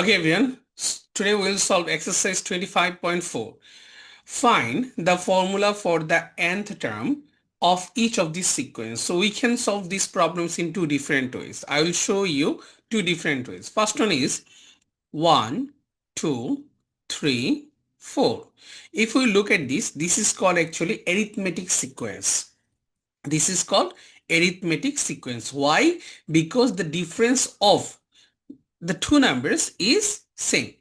Okay, everyone. Today we'll solve exercise 25.4. Find the formula for the nth term of each of these sequence. So we can solve these problems in two different ways. I will show you two different ways. First one is 1, 2, 3, 4. If we look at this is called actually arithmetic sequence. This is called arithmetic sequence. Why? Because the difference of the two numbers is same.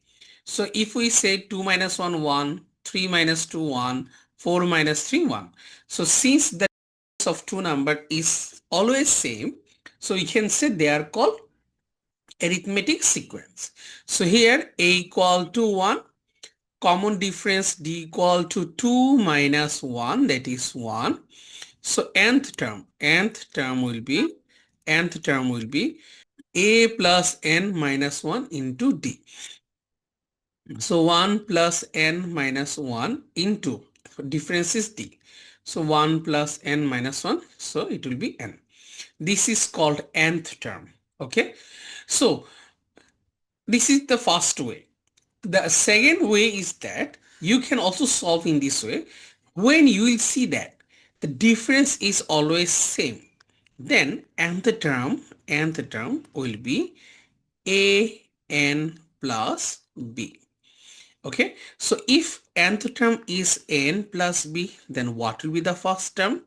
So if we say 2 minus 1 1, 3 minus 2 1, 4 minus 3 1. So since the difference of two number is always same, so we can say they are called arithmetic sequence. So here a equal to 1, common difference d equal to 2 minus 1, that is 1. So nth term will be a plus n minus 1 into d. So 1 plus n minus 1 into difference is d. So 1 plus n minus 1. So it will be n. This is called nth term. Okay. So this is the first way. The second way is that you can also solve in this way. When you will see that the difference is always same, then nth term will be a n plus b. Okay, so if nth term is n plus b, then what will be the first term?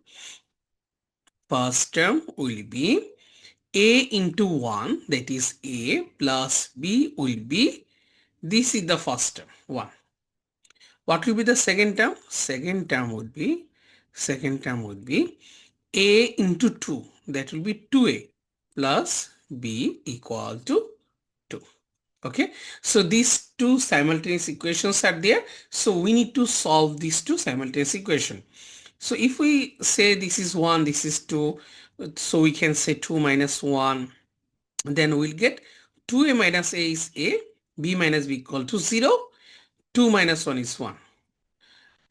First term will be a into 1, that is a, plus b will be, this is the first term, 1. What will be the second term? Second term would be a into 2, that will be 2a, plus b equal to 2. Okay, so these two simultaneous equations are there, so we need to solve these two simultaneous equations. So if we say this is 1, this is 2, so we can say 2 minus 1, then we'll get 2a minus a is a, b minus b equal to 0, 2 minus 1 is 1.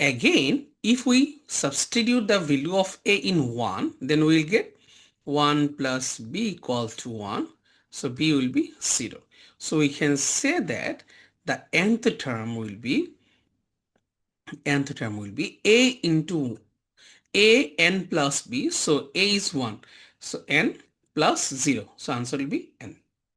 Again, if we substitute the value of a in 1, then we'll get 1 plus b equals to 1. So b will be 0. So we can say that the nth term will be a into a n plus b. So a is 1. So n plus 0. So answer will be n.